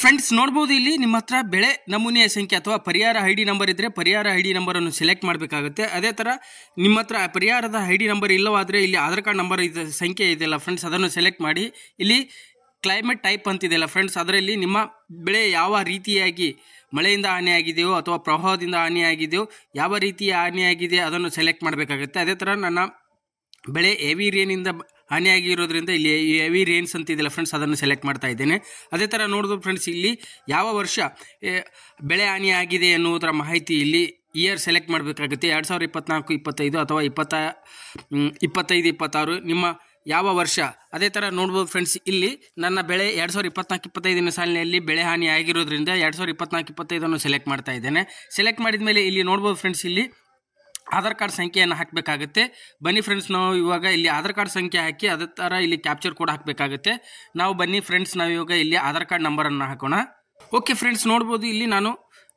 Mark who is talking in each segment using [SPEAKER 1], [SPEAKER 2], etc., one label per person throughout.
[SPEAKER 1] Friends ನೋಡಬಹುದು ಇಲ್ಲಿ ನಿಮ್ಮ ಹತ್ರ ಬೆಳೆ ನಮೂನೆಯ ಸಂಖ್ಯೆ ಅಥವಾ ಪರಿಹಾರ ಐಡಿ ನಂಬರ್ ಇದ್ದರೆ ಪರಿಹಾರ ಐಡಿ ನಂಬರ್ ಅನ್ನು ಸೆಲೆಕ್ಟ್ ಮಾಡಬೇಕಾಗುತ್ತೆ. ಅದೇ ಥರ ನಿಮ್ಮ ಹತ್ರ ಪರಿಹಾರದ ಐಡಿ ನಂಬರ್ ಇಲ್ಲವಾದರೆ ಇಲ್ಲಿ ಆಧಾರ್ ಕಾರ್ಡ್ ನಂಬರ್ ಸಂಖ್ಯೆ ಇದೆಯಲ್ಲ ಫ್ರೆಂಡ್ಸ್, ಅದನ್ನು ಸೆಲೆಕ್ಟ್ ಮಾಡಿ ಇಲ್ಲಿ ಕ್ಲೈಮೇಟ್ ಟೈಪ್ ಅಂತಿದೆಯಲ್ಲ ಫ್ರೆಂಡ್ಸ್, ಅದರಲ್ಲಿ ನಿಮ್ಮ ಬೆಳೆ ಯಾವ ರೀತಿಯಾಗಿ ಮಳೆಯಿಂದ ಹಾನಿಯಾಗಿದೆಯೋ ಅಥವಾ ಪ್ರವಾಹದಿಂದ ಹಾನಿಯಾಗಿದೆಯೋ ಯಾವ ರೀತಿಯ ಹಾನಿಯಾಗಿದೆ ಅದನ್ನು ಸೆಲೆಕ್ಟ್ ಮಾಡಬೇಕಾಗುತ್ತೆ. ಅದೇ ಥರ ನನ್ನ ಬೆಳೆ ಹೆವಿ ರೇನಿಂದ ಹಾನಿಯಾಗಿರೋದ್ರಿಂದ ಇಲ್ಲಿ ಹೆವಿ ರೇನ್ಸ್ ಅಂತಿದೆಯಲ್ಲ ಫ್ರೆಂಡ್ಸ್, ಅದನ್ನು ಸೆಲೆಕ್ಟ್ ಮಾಡ್ತಾ ಇದ್ದೇನೆ. ಅದೇ ಥರ ನೋಡಿದ್ರು ಫ್ರೆಂಡ್ಸ್, ಇಲ್ಲಿ ಯಾವ ವರ್ಷ ಬೆಳೆ ಹಾನಿಯಾಗಿದೆ ಎನ್ನುವುದರ ಮಾಹಿತಿ ಇಲ್ಲಿ ಇಯರ್ ಸೆಲೆಕ್ಟ್ ಮಾಡಬೇಕಾಗುತ್ತೆ. 2024-25 ಅಥವಾ 25-26 ನಿಮ್ಮ ಯಾವ ವರ್ಷ. ಅದೇ ಥರ ನೋಡ್ಬೋದು ಫ್ರೆಂಡ್ಸ್, ಇಲ್ಲಿ ನನ್ನ ಬೆಳೆ 2024-25 ಸಾಲಿನಲ್ಲಿ ಬೆಳೆ ಹಾನಿ ಆಗಿರೋದ್ರಿಂದ 2024-25 ಸೆಲೆಕ್ಟ್ ಮಾಡ್ತಾ ಇದ್ದೇನೆ. ಸೆಲೆಕ್ಟ್ ಮಾಡಿದ ಮೇಲೆ ಇಲ್ಲಿ ನೋಡ್ಬೋದು ಫ್ರೆಂಡ್ಸ್, ಇಲ್ಲಿ ಆಧಾರ್ ಕಾರ್ಡ್ ಸಂಖ್ಯೆಯನ್ನು ಹಾಕಬೇಕಾಗುತ್ತೆ. ಬನ್ನಿ ಫ್ರೆಂಡ್ಸ್, ನಾವು ಇವಾಗ ಇಲ್ಲಿ ಆಧಾರ್ ಕಾರ್ಡ್ ಸಂಖ್ಯೆ ಹಾಕಿ ಅದೇ ಥರ ಇಲ್ಲಿ ಕ್ಯಾಪ್ಚರ್ ಕೋಡ್ ಹಾಕಬೇಕಾಗುತ್ತೆ. ಬನ್ನಿ ಫ್ರೆಂಡ್ಸ್, ನಾವು ಇವಾಗ ಇಲ್ಲಿ ಆಧಾರ್ ಕಾರ್ಡ್ ನಂಬರನ್ನು ಹಾಕೋಣ. ಓಕೆ ಫ್ರೆಂಡ್ಸ್, ನೋಡ್ಬೋದು ಇಲ್ಲಿ ನಾನು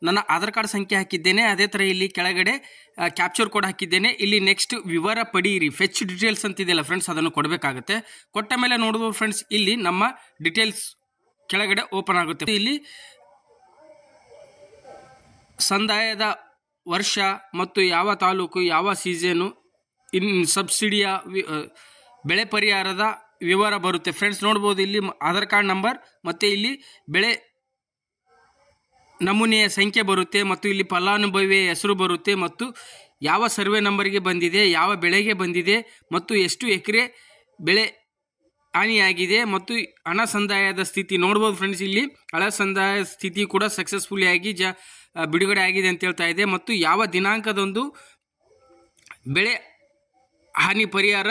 [SPEAKER 1] ನನ್ನ ಆಧಾರ್ ಕಾರ್ಡ್ ಸಂಖ್ಯೆ ಹಾಕಿದ್ದೇನೆ. ಅದೇ ಥರ ಇಲ್ಲಿ ಕೆಳಗಡೆ ಕ್ಯಾಪ್ಚರ್ ಕೋಡ್ ಹಾಕಿದ್ದೇನೆ. ಇಲ್ಲಿ ನೆಕ್ಸ್ಟ್ ವಿವರ ಪಡೀರಿ ಫೆಚ್ ಡೀಟೇಲ್ಸ್ ಅಂತಿದೆಯಲ್ಲ ಫ್ರೆಂಡ್ಸ್, ಅದನ್ನು ಕೊಡಬೇಕಾಗುತ್ತೆ. ಕೊಟ್ಟ ಮೇಲೆ ನೋಡ್ಬೋದು ಫ್ರೆಂಡ್ಸ್, ಇಲ್ಲಿ ನಮ್ಮ ಡೀಟೇಲ್ಸ್ ಕೆಳಗಡೆ ಓಪನ್ ಆಗುತ್ತೆ. ಇಲ್ಲಿ ಸಂದಾಯದ ವರ್ಷ ಮತ್ತು ಯಾವ ತಾಲೂಕು ಯಾವ ಸೀಸನು ಸಬ್ಸಿಡಿಯ ಬೆಳೆ ಪರಿಹಾರದ ವಿವರ ಬರುತ್ತೆ ಫ್ರೆಂಡ್ಸ್. ನೋಡ್ಬೋದು ಇಲ್ಲಿ ಆಧಾರ್ ಕಾರ್ಡ್ ನಂಬರ್ ಮತ್ತು ಇಲ್ಲಿ ಬೆಳೆ ನಮೂನೆಯ ಸಂಖ್ಯೆ ಬರುತ್ತೆ ಮತ್ತು ಇಲ್ಲಿ ಫಲಾನುಭವಿಯ ಹೆಸರು ಬರುತ್ತೆ ಮತ್ತು ಯಾವ ಸರ್ವೆ ನಂಬರ್ಗೆ ಬಂದಿದೆ, ಯಾವ ಬೆಳೆಗೆ ಬಂದಿದೆ ಮತ್ತು ಎಷ್ಟು ಎಕರೆ ಬೆಳೆ ಹಾನಿಯಾಗಿದೆ ಮತ್ತು ಹಣ ಸಂದಾಯದ ಸ್ಥಿತಿ. ನೋಡ್ಬೋದು ಫ್ರೆಂಡ್ಸ್, ಇಲ್ಲಿ ಹಣ ಸಂದಾಯ ಸ್ಥಿತಿ ಕೂಡ ಸಕ್ಸಸ್ಫುಲಿ ಆಗಿ ಬಿಡುಗಡೆ ಆಗಿದೆ ಅಂತ ಹೇಳ್ತಾ ಇದೆ ಮತ್ತು ಯಾವ ದಿನಾಂಕದಂದು ಬೆಳೆ ಹಾನಿ ಪರಿಹಾರ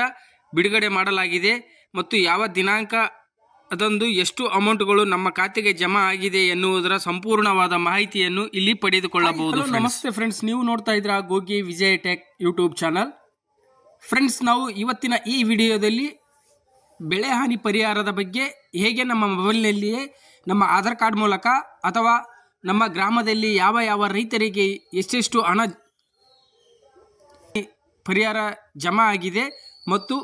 [SPEAKER 1] ಬಿಡುಗಡೆ ಮಾಡಲಾಗಿದೆ ಮತ್ತು ಯಾವ ದಿನಾಂಕ ಅದೊಂದು ಎಷ್ಟು ಅಮೌಂಟ್ಗಳು ನಮ್ಮ ಖಾತೆಗೆ ಜಮಾ ಆಗಿದೆ ಎನ್ನುವುದರ ಸಂಪೂರ್ಣವಾದ ಮಾಹಿತಿಯನ್ನು ಇಲ್ಲಿ ಪಡೆದುಕೊಳ್ಳಬಹುದು. ನಮಸ್ತೆ ಫ್ರೆಂಡ್ಸ್, ನೀವು ನೋಡ್ತಾ ಇದ್ದೀರಾ Gogi Vijay tech YouTube channel. Friends, ನಾವು ಇವತ್ತಿನ ಈ ವಿಡಿಯೋದಲ್ಲಿ ಬೆಳೆ ಹಾನಿ ಪರಿಹಾರದ ಬಗ್ಗೆ ಹೇಗೆ ನಮ್ಮ ಮೊಬೈಲ್ನಲ್ಲಿಯೇ ನಮ್ಮ ಆಧಾರ್ ಕಾರ್ಡ್ ಮೂಲಕ ಅಥವಾ ನಮ್ಮ ಗ್ರಾಮದಲ್ಲಿ ಯಾವ ಯಾವ ರೈತರಿಗೆ ಎಷ್ಟೆಷ್ಟು ಹಣ ಪರಿಹಾರ ಜಮಾ ಆಗಿದೆ ಮತ್ತು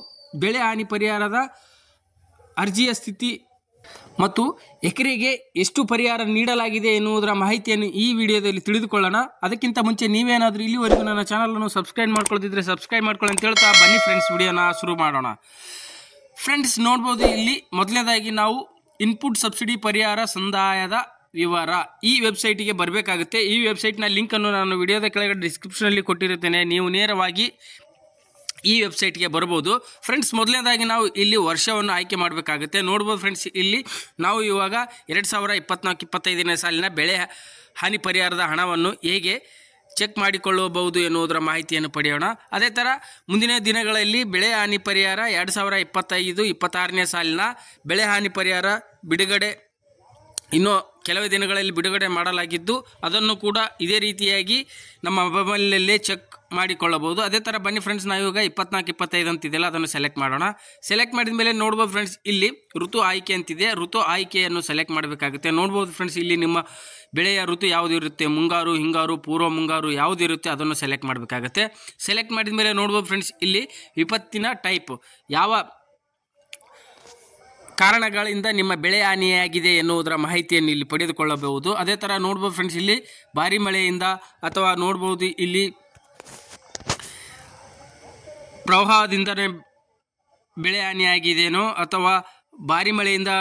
[SPEAKER 1] ಬೆಳೆ ಹಾನಿ ಪರಿಹಾರದ ಅರ್ಜಿಯ ಸ್ಥಿತಿ ಮತ್ತು ಎಕರೆಗೆ ಎಷ್ಟು ಪರಿಹಾರ ನೀಡಲಾಗಿದೆ ಎನ್ನುವುದರ ಮಾಹಿತಿಯನ್ನು ಈ ವಿಡಿಯೋದಲ್ಲಿ ತಿಳಿದುಕೊಳ್ಳೋಣ. ಅದಕ್ಕಿಂತ ಮುಂಚೆ ನೀವೇನಾದರೂ ಇಲ್ಲಿವರೆಗೂ ನನ್ನ ಚಾನಲನ್ನು ಸಬ್ಸ್ಕ್ರೈಬ್ ಮಾಡ್ಕೊಳ್ಳೋದಿದ್ರೆ ಸಬ್ಸ್ಕ್ರೈಬ್ ಮಾಡ್ಕೊಳ್ಳಿ ಅಂತ ಹೇಳ್ತಾ ಬನ್ನಿ ಫ್ರೆಂಡ್ಸ್, ವಿಡಿಯೋನ ಶುರು ಮಾಡೋಣ. ಫ್ರೆಂಡ್ಸ್, ನೋಡ್ಬೋದು ಇಲ್ಲಿ ಮೊದಲನೇದಾಗಿ ನಾವು ಇನ್ಪುಟ್ ಸಬ್ಸಿಡಿ ಪರಿಹಾರ ಸಂದಾಯದ ವಿವರ ಈ ವೆಬ್ಸೈಟಿಗೆ ಬರಬೇಕಾಗುತ್ತೆ. ಈ ವೆಬ್ಸೈಟ್ನ ಲಿಂಕನ್ನು ನಾನು ವಿಡಿಯೋದ ಕೆಳಗಡೆ ಡಿಸ್ಕ್ರಿಪ್ಷನಲ್ಲಿ ಕೊಟ್ಟಿರುತ್ತೇನೆ. ನೀವು ನೇರವಾಗಿ ಈ ವೆಬ್ಸೈಟ್ಗೆ ಬರ್ಬೋದು. ಫ್ರೆಂಡ್ಸ್, ಮೊದಲನೇದಾಗಿ ನಾವು ಇಲ್ಲಿ ವರ್ಷವನ್ನು ಆಯ್ಕೆ ಮಾಡಬೇಕಾಗುತ್ತೆ. ನೋಡ್ಬೋದು ಫ್ರೆಂಡ್ಸ್, ಇಲ್ಲಿ ನಾವು ಇವಾಗ 2024-25 ಸಾಲಿನ ಬೆಳೆ ಹಾನಿ ಪರಿಹಾರದ ಹಣವನ್ನು ಹೇಗೆ ಚೆಕ್ ಮಾಡಿಕೊಳ್ಳಬಹುದು ಎನ್ನುವುದರ ಮಾಹಿತಿಯನ್ನು ಪಡೆಯೋಣ. ಅದೇ ಥರ ಮುಂದಿನ ದಿನಗಳಲ್ಲಿ ಬೆಳೆ ಹಾನಿ ಪರಿಹಾರ 2025-26 ಸಾಲಿನ ಬೆಳೆ ಹಾನಿ ಪರಿಹಾರ ಬಿಡುಗಡೆ ಇನ್ನೂ ಕೆಲವೇ ದಿನಗಳಲ್ಲಿ ಬಿಡುಗಡೆ ಮಾಡಲಾಗಿದ್ದು ಅದನ್ನು ಕೂಡ ಇದೇ ರೀತಿಯಾಗಿ ನಮ್ಮ ಮೊಬೈಲ್ನಲ್ಲೇ ಚೆಕ್ ಮಾಡಿಕೊಳ್ಳಬಹುದು. ಅದೇ ಥರ ಬನ್ನಿ ಫ್ರೆಂಡ್ಸ್, ನಾವು ಇವಾಗ 24-25 ಅಂತಿದೆಯಲ್ಲ ಅದನ್ನು ಸೆಲೆಕ್ಟ್ ಮಾಡೋಣ. ಸೆಲೆಕ್ಟ್ ಮಾಡಿದ ಮೇಲೆ ನೋಡ್ಬೋದು ಫ್ರೆಂಡ್ಸ್, ಇಲ್ಲಿ ಋತು ಆಯ್ಕೆ ಅಂತಿದೆ. ಋತು ಆಯ್ಕೆಯನ್ನು ಸೆಲೆಕ್ಟ್ ಮಾಡಬೇಕಾಗುತ್ತೆ. ನೋಡ್ಬೋದು ಫ್ರೆಂಡ್ಸ್, ಇಲ್ಲಿ ನಿಮ್ಮ ಬೆಳೆಯ ಋತು ಯಾವುದು ಇರುತ್ತೆ, ಮುಂಗಾರು, ಹಿಂಗಾರು, ಪೂರ್ವ ಮುಂಗಾರು ಯಾವುದಿರುತ್ತೆ ಅದನ್ನು ಸೆಲೆಕ್ಟ್ ಮಾಡಬೇಕಾಗುತ್ತೆ. ಸೆಲೆಕ್ಟ್ ಮಾಡಿದ ಮೇಲೆ ನೋಡ್ಬೋದು ಫ್ರೆಂಡ್ಸ್, ಇಲ್ಲಿ ವಿಪತ್ತಿನ ಟೈಪ್ ಯಾವ ಕಾರಣಗಳಿಂದ ನಿಮ್ಮ ಬೆಳೆ ಹಾನಿಯಾಗಿದೆ ಎನ್ನುವುದರ ಮಾಹಿತಿಯನ್ನು ಇಲ್ಲಿ ಪಡೆದುಕೊಳ್ಳಬಹುದು. ಅದೇ ಥರ ನೋಡ್ಬೋದು ಫ್ರೆಂಡ್ಸ್, ಇಲ್ಲಿ ಭಾರಿ ಮಳೆಯಿಂದ ಅಥವಾ ನೋಡ್ಬೋದು ಇಲ್ಲಿ ಪ್ರವಾಹದಿಂದನೇ ಬೆಳೆ ಹಾನಿಯಾಗಿದೆಯೋ ಅಥವಾ ಭಾರಿ ಮಳೆಯಿಂದ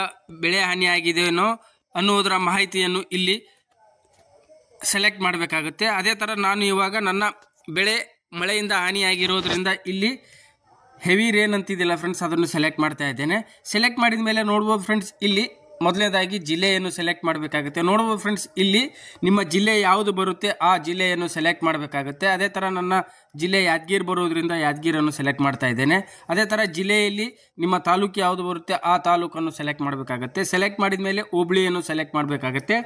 [SPEAKER 1] ಬೆಳೆ ಹಾನಿಯಾಗಿದೆಯೋ ಅನ್ನುವುದರ ಮಾಹಿತಿಯನ್ನು ಇಲ್ಲಿ ಸೆಲೆಕ್ಟ್ ಮಾಡಬೇಕಾಗುತ್ತೆ. ಅದೇ ಥರ ನಾನು ಇವಾಗ ನನ್ನ ಬೆಳೆ ಮಳೆಯಿಂದ ಹಾನಿಯಾಗಿರೋದ್ರಿಂದ ಇಲ್ಲಿ ಹೆವಿ ರೇನ್ ಅಂತಿದೆಯಲ್ಲ ಫ್ರೆಂಡ್ಸ್, ಅದನ್ನು ಸೆಲೆಕ್ಟ್ ಮಾಡ್ತಾ ಇದ್ದೇನೆ. ಸೆಲೆಕ್ಟ್ ಮಾಡಿದ ಮೇಲೆ ನೋಡ್ಬೋದು ಫ್ರೆಂಡ್ಸ್, ಇಲ್ಲಿ ಮೊದಲನೇದಾಗಿ ಜಿಲ್ಲೆಯನ್ನು ಸೆಲೆಕ್ಟ್ ಮಾಡಬೇಕಾಗುತ್ತೆ. ನೋಡ್ಬೋದು ಫ್ರೆಂಡ್ಸ್, ಇಲ್ಲಿ ನಿಮ್ಮ ಜಿಲ್ಲೆ ಯಾವುದು ಬರುತ್ತೆ ಆ ಜಿಲ್ಲೆಯನ್ನು ಸೆಲೆಕ್ಟ್ ಮಾಡಬೇಕಾಗುತ್ತೆ. ಅದೇ ಥರ ನನ್ನ ಜಿಲ್ಲೆ ಯಾದಗಿರಿ ಬರೋದ್ರಿಂದ ಯಾದಗಿರಿಯನ್ನು ಸೆಲೆಕ್ಟ್ ಮಾಡ್ತಾ ಇದ್ದೇನೆ. ಅದೇ ಥರ ಜಿಲ್ಲೆಯಲ್ಲಿ ನಿಮ್ಮ ತಾಲೂಕು ಯಾವುದು ಬರುತ್ತೆ ಆ ತಾಲೂಕನ್ನು ಸೆಲೆಕ್ಟ್ ಮಾಡಬೇಕಾಗುತ್ತೆ. ಸೆಲೆಕ್ಟ್ ಮಾಡಿದ ಮೇಲೆ ಹೋಬಳಿಯನ್ನು ಸೆಲೆಕ್ಟ್ ಮಾಡಬೇಕಾಗುತ್ತೆ.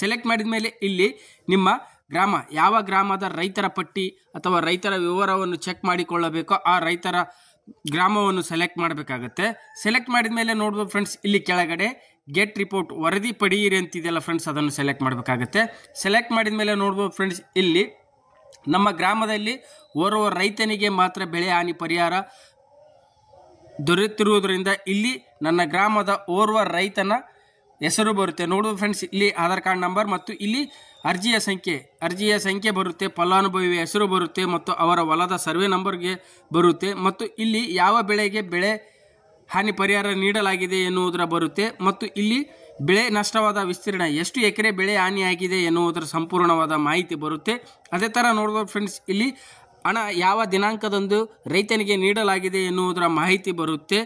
[SPEAKER 1] ಸೆಲೆಕ್ಟ್ ಮಾಡಿದ ಮೇಲೆ ಇಲ್ಲಿ ನಿಮ್ಮ ಗ್ರಾಮ ಯಾವ ಗ್ರಾಮದ ರೈತರ ಪಟ್ಟಿ ಅಥವಾ ರೈತರ ವಿವರವನ್ನು ಚೆಕ್ ಮಾಡಿಕೊಳ್ಳಬೇಕೋ ಆ ರೈತರ ಗ್ರಾಮವನ್ನು ಸೆಲೆಕ್ಟ್ ಮಾಡಬೇಕಾಗುತ್ತೆ. ಸೆಲೆಕ್ಟ್ ಮಾಡಿದ ಮೇಲೆ ನೋಡ್ಬೋದು ಫ್ರೆಂಡ್ಸ್, ಇಲ್ಲಿ ಕೆಳಗಡೆ ಗೆಟ್ ರಿಪೋರ್ಟ್ ವರದಿ ಪಡೆಯಿರಿ ಅಂತಿದೆಯಲ್ಲ ಫ್ರೆಂಡ್ಸ್, ಅದನ್ನು ಸೆಲೆಕ್ಟ್ ಮಾಡಬೇಕಾಗುತ್ತೆ. ಸೆಲೆಕ್ಟ್ ಮಾಡಿದ ಮೇಲೆ ನೋಡ್ಬೋದು ಫ್ರೆಂಡ್ಸ್, ಇಲ್ಲಿ ನಮ್ಮ ಗ್ರಾಮದಲ್ಲಿ ಓರ್ವ ರೈತನಿಗೆ ಮಾತ್ರ ಬೆಳೆ ಹಾನಿ ಪರಿಹಾರ ದೊರೆತಿರುವುದರಿಂದ ಇಲ್ಲಿ ನನ್ನ ಗ್ರಾಮದ ಓರ್ವ ರೈತನ ಹೆಸರು ಬರುತ್ತೆ ನೋಡುವ ಫ್ರೆಂಡ್ಸ್. ಇಲ್ಲಿ ಆಧಾರ್ ಕಾರ್ಡ್ ನಂಬರ್ ಮತ್ತು ಇಲ್ಲಿ ಅರ್ಜಿಯ ಸಂಖ್ಯೆ ಬರುತ್ತೆ, ಫಲಾನುಭವಿ ಹೆಸರು ಬರುತ್ತೆ ಮತ್ತು ಅವರ ಹೊಲದ ಸರ್ವೆ ನಂಬರ್ಗೆ ಬರುತ್ತೆ ಮತ್ತು ಇಲ್ಲಿ ಯಾವ ಬೆಳೆಗೆ ಬೆಳೆ ಹಾನಿ ಪರಿಹಾರ ನೀಡಲಾಗಿದೆ ಎನ್ನುವುದರ ಬರುತ್ತೆ ಮತ್ತು ಇಲ್ಲಿ ಬೆಳೆ ನಷ್ಟವಾದ ವಿಸ್ತೀರ್ಣ, ಎಷ್ಟು ಎಕರೆ ಬೆಳೆ ಹಾನಿಯಾಗಿದೆ ಎನ್ನುವುದರ ಸಂಪೂರ್ಣವಾದ ಮಾಹಿತಿ ಬರುತ್ತೆ. ಅದೇ ಥರ ನೋಡ್ಬೋದು ಫ್ರೆಂಡ್ಸ್, ಇಲ್ಲಿ ಹಣ ಯಾವ ದಿನಾಂಕದಂದು ರೈತನಿಗೆ ನೀಡಲಾಗಿದೆ ಎನ್ನುವುದರ ಮಾಹಿತಿ ಬರುತ್ತೆ,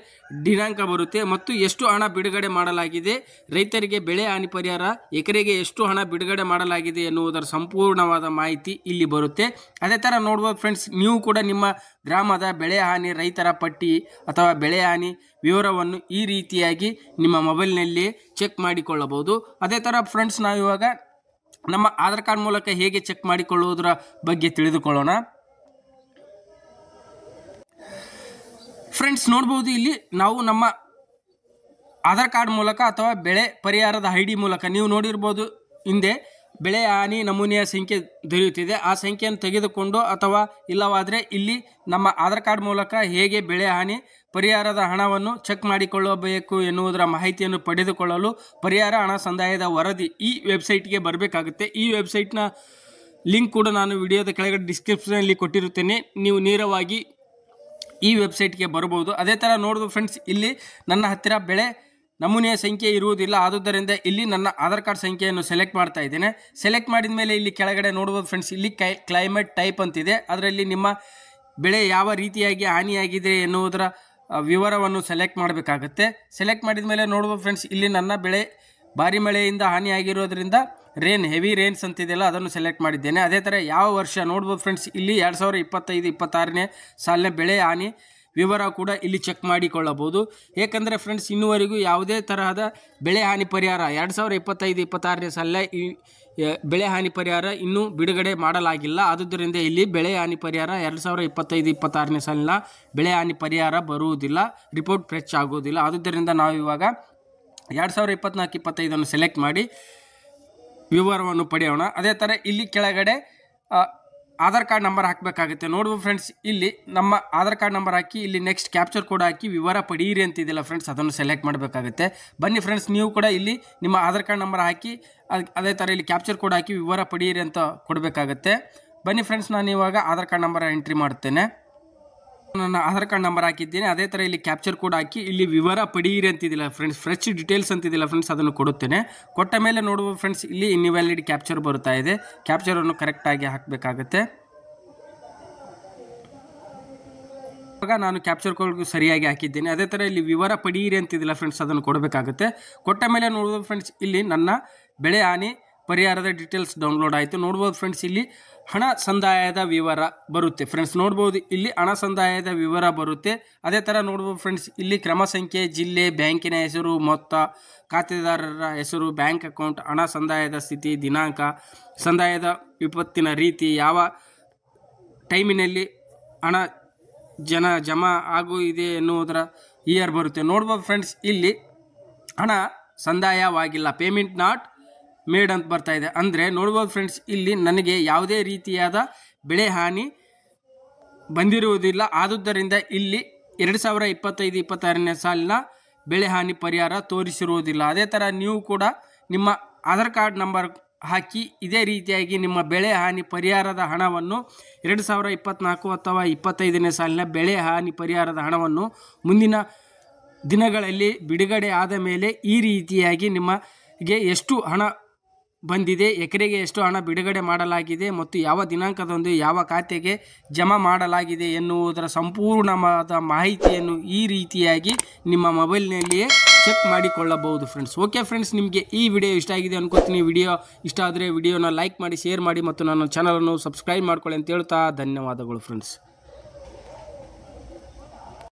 [SPEAKER 1] ದಿನಾಂಕ ಬರುತ್ತೆ ಮತ್ತು ಎಷ್ಟು ಹಣ ಬಿಡುಗಡೆ ಮಾಡಲಾಗಿದೆ, ರೈತರಿಗೆ ಬೆಳೆ ಹಾನಿ ಪರಿಹಾರ ಎಕರೆಗೆ ಎಷ್ಟು ಹಣ ಬಿಡುಗಡೆ ಮಾಡಲಾಗಿದೆ ಎನ್ನುವುದರ ಸಂಪೂರ್ಣವಾದ ಮಾಹಿತಿ ಇಲ್ಲಿ ಬರುತ್ತೆ. ಅದೇ ಥರ ನೋಡ್ಬೋದು ಫ್ರೆಂಡ್ಸ್, ನೀವು ಕೂಡ ನಿಮ್ಮ ಗ್ರಾಮದ ಬೆಳೆ ಹಾನಿ ರೈತರ ಪಟ್ಟಿ ಅಥವಾ ಬೆಳೆ ಹಾನಿ ವಿವರವನ್ನು ಈ ರೀತಿಯಾಗಿ ನಿಮ್ಮ ಮೊಬೈಲ್ನಲ್ಲಿ ಚೆಕ್ ಮಾಡಿಕೊಳ್ಳಬಹುದು. ಅದೇ ಥರ ಫ್ರೆಂಡ್ಸ್, ನಾವಿವಾಗ ನಮ್ಮ ಆಧಾರ್ ಕಾರ್ಡ್ ಮೂಲಕ ಹೇಗೆ ಚೆಕ್ ಮಾಡಿಕೊಳ್ಳುವುದರ ಬಗ್ಗೆ ತಿಳಿದುಕೊಳ್ಳೋಣ. ಫ್ರೆಂಡ್ಸ್ ನೋಡ್ಬೋದು, ಇಲ್ಲಿ ನಾವು ನಮ್ಮ ಆಧಾರ್ ಕಾರ್ಡ್ ಮೂಲಕ ಅಥವಾ ಬೆಳೆ ಪರಿಹಾರದ ID ಮೂಲಕ ನೀವು ನೋಡಿರ್ಬೋದು, ಹಿಂದೆ ಬೆಳೆ ಹಾನಿ ನಮೂನೆಯ ಸಂಖ್ಯೆ ದೊರೆಯುತ್ತಿದೆ. ಆ ಸಂಖ್ಯೆಯನ್ನು ತೆಗೆದುಕೊಂಡು ಅಥವಾ ಇಲ್ಲವಾದರೆ ಇಲ್ಲಿ ನಮ್ಮ ಆಧಾರ್ ಕಾರ್ಡ್ ಮೂಲಕ ಹೇಗೆ ಬೆಳೆ ಹಾನಿ ಪರಿಹಾರದ ಹಣವನ್ನು ಚೆಕ್ ಮಾಡಿಕೊಳ್ಳಬೇಕು ಎನ್ನುವುದರ ಮಾಹಿತಿಯನ್ನು ಪಡೆದುಕೊಳ್ಳಲು ಪರಿಹಾರ ಹಣ ಸಂದಾಯದ ವರದಿ ಈ ವೆಬ್ಸೈಟ್ಗೆ ಬರಬೇಕಾಗುತ್ತೆ. ಈ ವೆಬ್ಸೈಟ್ನ ಲಿಂಕ್ ಕೂಡ ನಾನು ವಿಡಿಯೋದ ಕೆಳಗಡೆ ಡಿಸ್ಕ್ರಿಪ್ಷನಲ್ಲಿ ಕೊಟ್ಟಿರುತ್ತೇನೆ, ನೀವು ನೇರವಾಗಿ ಈ ವೆಬ್ಸೈಟ್ಗೆ ಬರ್ಬೋದು. ಅದೇ ಥರ ನೋಡೋದು ಫ್ರೆಂಡ್ಸ್, ಇಲ್ಲಿ ನನ್ನ ಹತ್ತಿರ ಬೆಳೆ ನಮೂನೆಯ ಸಂಖ್ಯೆ ಇರುವುದಿಲ್ಲ, ಆದುದರಿಂದ ಇಲ್ಲಿ ನನ್ನ ಆಧಾರ್ ಕಾರ್ಡ್ ಸಂಖ್ಯೆಯನ್ನು ಸೆಲೆಕ್ಟ್ ಮಾಡ್ತಾ ಇದ್ದೇನೆ. ಸೆಲೆಕ್ಟ್ ಮಾಡಿದ ಮೇಲೆ ಇಲ್ಲಿ ಕೆಳಗಡೆ ನೋಡ್ಬೋದು ಫ್ರೆಂಡ್ಸ್, ಇಲ್ಲಿ ಕ್ಲೈಮೇಟ್ ಟೈಪ್ ಅಂತಿದೆ, ಅದರಲ್ಲಿ ನಿಮ್ಮ ಬೆಳೆ ಯಾವ ರೀತಿಯಾಗಿ ಹಾನಿಯಾಗಿದೆ ಎನ್ನುವುದರ ವಿವರವನ್ನು ಸೆಲೆಕ್ಟ್ ಮಾಡಬೇಕಾಗುತ್ತೆ. ಸೆಲೆಕ್ಟ್ ಮಾಡಿದ ಮೇಲೆ ನೋಡ್ಬೋದು ಫ್ರೆಂಡ್ಸ್, ಇಲ್ಲಿ ನನ್ನ ಬೆಳೆ ಭಾರಿ ಮಳೆಯಿಂದ ಹಾನಿಯಾಗಿರೋದ್ರಿಂದ ಹೆವಿ ರೇನ್ಸ್ ಅಂತಿದೆಯಲ್ಲ ಅದನ್ನು ಸೆಲೆಕ್ಟ್ ಮಾಡಿದ್ದೇನೆ. ಅದೇ ಥರ ಯಾವ ವರ್ಷ ನೋಡ್ಬೋದು ಫ್ರೆಂಡ್ಸ್, ಇಲ್ಲಿ 2025-26ನೇ ಸಾಲಿನ ಬೆಳೆ ಹಾನಿ ವಿವರ ಕೂಡ ಇಲ್ಲಿ ಚೆಕ್ ಮಾಡಿಕೊಳ್ಳಬಹುದು. ಏಕೆಂದರೆ ಫ್ರೆಂಡ್ಸ್, ಇನ್ನುವರೆಗೂ ಯಾವುದೇ ತರಹದ ಬೆಳೆ ಹಾನಿ ಪರಿಹಾರ 2025-26ನೇ ಸಾಲಿನ ಈ ಬೆಳೆ ಹಾನಿ ಪರಿಹಾರ ಇನ್ನೂ ಬಿಡುಗಡೆ ಮಾಡಲಾಗಿಲ್ಲ. ಆದುದರಿಂದ ಇಲ್ಲಿ ಬೆಳೆ ಹಾನಿ ಪರಿಹಾರ 2025-26ನೇ ಸಾಲಿನ ಬೆಳೆ ಹಾನಿ ಪರಿಹಾರ ಬರುವುದಿಲ್ಲ, ರಿಪೋರ್ಟ್ ಫೆಚ್ ಆಗುವುದಿಲ್ಲ. ಆದುದರಿಂದ ನಾವು ಇವಾಗ 2024-25 ಸೆಲೆಕ್ಟ್ ಮಾಡಿ ವಿವರವನ್ನು ಪಡೆಯೋಣ. ಅದೇ ಥರ ಇಲ್ಲಿ ಕೆಳಗಡೆ ಆಧಾರ್ ಕಾರ್ಡ್ ನಂಬರ್ ಹಾಕಬೇಕಾಗುತ್ತೆ. ನೋಡ್ಬೋದು ಫ್ರೆಂಡ್ಸ್, ಇಲ್ಲಿ ನಮ್ಮ ಆಧಾರ್ ಕಾರ್ಡ್ ನಂಬರ್ ಹಾಕಿ ಇಲ್ಲಿ ನೆಕ್ಸ್ಟ್ ಕ್ಯಾಪ್ಚರ್ ಕೋಡ್ ಹಾಕಿ ವಿವರ ಪಡೀರಿ ಅಂತಿದೆಯಲ್ಲ ಫ್ರೆಂಡ್ಸ್, ಅದನ್ನು ಸೆಲೆಕ್ಟ್ ಮಾಡಬೇಕಾಗುತ್ತೆ. ಬನ್ನಿ ಫ್ರೆಂಡ್ಸ್, ನೀವು ಕೂಡ ಇಲ್ಲಿ ನಿಮ್ಮ ಆಧಾರ್ ಕಾರ್ಡ್ ನಂಬರ್ ಹಾಕಿ ಅದೇ ಥರ ಇಲ್ಲಿ ಕ್ಯಾಪ್ಚರ್ ಕೋಡ್ ಹಾಕಿ ವಿವರ ಪಡೀರಿ ಅಂತ ಕೊಡಬೇಕಾಗುತ್ತೆ. ಬನ್ನಿ ಫ್ರೆಂಡ್ಸ್, ನಾನು ಇವಾಗ ಆಧಾರ್ ಕಾರ್ಡ್ ನಂಬರ್ ಎಂಟ್ರಿ ಮಾಡ್ತೇನೆ. ನನ್ನ ಆಧಾರ್ ಕಾರ್ಡ್ ನಂಬರ್ ಹಾಕಿದ್ದೀನಿ. ಅದೇ ಥರ ಇಲ್ಲಿ ಕ್ಯಾಪ್ಚರ್ ಕೋಡ್ ಹಾಕಿ ಇಲ್ಲಿ ವಿವರ ಪಡೀರಿ ಅಂತಿದ್ದಿಲ್ಲ ಫ್ರೆಂಡ್ಸ್, ಫ್ರೆಶ್ ಡೀಟೇಲ್ಸ್ ಅಂತಿದ್ದಿಲ್ಲ ಫ್ರೆಂಡ್ಸ್, ಅದನ್ನು ಕೊಡುತ್ತೇನೆ. ಕೊಟ್ಟ ಮೇಲೆ ನೋಡುವ ಫ್ರೆಂಡ್ಸ್, ಇಲ್ಲಿ ಇನ್ವ್ಯಾಲಿಡ್ ಕ್ಯಾಪ್ಚರ್ ಬರ್ತಾ ಇದೆ, ಕ್ಯಾಪ್ಚರನ್ನು ಕರೆಕ್ಟಾಗಿ ಹಾಕಬೇಕಾಗುತ್ತೆ. ಇವಾಗ ನಾನು ಕ್ಯಾಪ್ಚರ್ ಕೋಡ್ ಸರಿಯಾಗಿ ಹಾಕಿದ್ದೇನೆ. ಅದೇ ಥರ ಇಲ್ಲಿ ವಿವರ ಪಡೀರಿ ಅಂತಿದ್ದಿಲ್ಲ ಫ್ರೆಂಡ್ಸ್, ಅದನ್ನು ಕೊಡಬೇಕಾಗುತ್ತೆ. ಕೊಟ್ಟ ಮೇಲೆ ನೋಡುವ ಫ್ರೆಂಡ್ಸ್, ಇಲ್ಲಿ ನನ್ನ ಬೆಳೆ ಹಾನಿ ಪರಿಹಾರದ ಡೀಟೇಲ್ಸ್ ಡೌನ್ಲೋಡ್ ಆಯಿತು. ನೋಡ್ಬೋದು ಫ್ರೆಂಡ್ಸ್, ಇಲ್ಲಿ ಹಣ ಸಂದಾಯದ ವಿವರ ಬರುತ್ತೆ ಫ್ರೆಂಡ್ಸ್. ನೋಡ್ಬೋದು ಇಲ್ಲಿ ಹಣ ಸಂದಾಯದ ವಿವರ ಬರುತ್ತೆ. ಅದೇ ಥರ ನೋಡ್ಬೋದು ಫ್ರೆಂಡ್ಸ್, ಇಲ್ಲಿ ಕ್ರಮ ಸಂಖ್ಯೆ, ಜಿಲ್ಲೆ, ಬ್ಯಾಂಕಿನ ಹೆಸರು, ಮೊತ್ತ, ಖಾತೆದಾರರ ಹೆಸರು, ಬ್ಯಾಂಕ್ ಅಕೌಂಟ್, ಹಣ ಸಂದಾಯದ ಸ್ಥಿತಿ, ದಿನಾಂಕ, ಸಂದಾಯದ ವಿಪತ್ತಿನ ರೀತಿ, ಯಾವ ಟೈಮಿನಲ್ಲಿ ಹಣ ಜಮಾ ಇದೆ ಎನ್ನುವುದರ ಇಯರ್ ಬರುತ್ತೆ. ನೋಡ್ಬೋದು ಫ್ರೆಂಡ್ಸ್, ಇಲ್ಲಿ ಹಣ ಸಂದಾಯವಾಗಿಲ್ಲ, ಪೇಮೆಂಟ್ ನಾಟ್ ಮೇಡ್ ಅಂತ ಬರ್ತಾ ಇದೆ. ಅಂದರೆ ನೋಡ್ಬೋದು ಫ್ರೆಂಡ್ಸ್, ಇಲ್ಲಿ ನನಗೆ ಯಾವುದೇ ರೀತಿಯಾದ ಬೆಳೆ ಹಾನಿ ಬಂದಿರುವುದಿಲ್ಲ. ಆದುದರಿಂದ ಇಲ್ಲಿ 2025-26ನೇ ಸಾಲಿನ ಬೆಳೆ ಹಾನಿ ಪರಿಹಾರ ತೋರಿಸಿರುವುದಿಲ್ಲ. ಅದೇ ಥರ ನೀವು ಕೂಡ ನಿಮ್ಮ ಆಧಾರ್ ಕಾರ್ಡ್ ನಂಬರ್ ಹಾಕಿ ಇದೇ ರೀತಿಯಾಗಿ ನಿಮ್ಮ ಬೆಳೆ ಹಾನಿ ಪರಿಹಾರದ ಹಣವನ್ನು 2024 ಅಥವಾ 25ನೇ ಸಾಲಿನ ಬೆಳೆ ಹಾನಿ ಪರಿಹಾರದ ಹಣವನ್ನು ಮುಂದಿನ ದಿನಗಳಲ್ಲಿ ಬಿಡುಗಡೆ ಆದ ಮೇಲೆ ಈ ರೀತಿಯಾಗಿ ನಿಮಗೆ ಎಷ್ಟು ಹಣ ಬಂದಿದೆ, ಎಕರೆಗೆ ಎಷ್ಟು ಹಣ ಬಿಡುಗಡೆ ಮಾಡಲಾಗಿದೆ ಮತ್ತು ಯಾವ ದಿನಾಂಕದಂದು ಯಾವ ಖಾತೆಗೆ ಜಮಾ ಮಾಡಲಾಗಿದೆ ಎನ್ನುವುದರ ಸಂಪೂರ್ಣವಾದ ಮಾಹಿತಿಯನ್ನು ಈ ರೀತಿಯಾಗಿ ನಿಮ್ಮ ಮೊಬೈಲ್ನಲ್ಲಿಯೇ ಚೆಕ್ ಮಾಡಿಕೊಳ್ಳಬಹುದು ಫ್ರೆಂಡ್ಸ್. ಓಕೆ ಫ್ರೆಂಡ್ಸ್, ನಿಮಗೆ ಈ ವಿಡಿಯೋ ಇಷ್ಟ ಆಗಿದೆ ಅನ್ಕೋತೀನಿ. ವಿಡಿಯೋ ಇಷ್ಟ ಆದರೆ ವಿಡಿಯೋನ ಲೈಕ್ ಮಾಡಿ, ಶೇರ್ ಮಾಡಿ ಮತ್ತು ನನ್ನ ಚಾನಲನ್ನು ಸಬ್ಸ್ಕ್ರೈಬ್ ಮಾಡ್ಕೊಳ್ಳಿ ಅಂತ ಹೇಳ್ತಾ ಧನ್ಯವಾದಗಳು ಫ್ರೆಂಡ್ಸ್.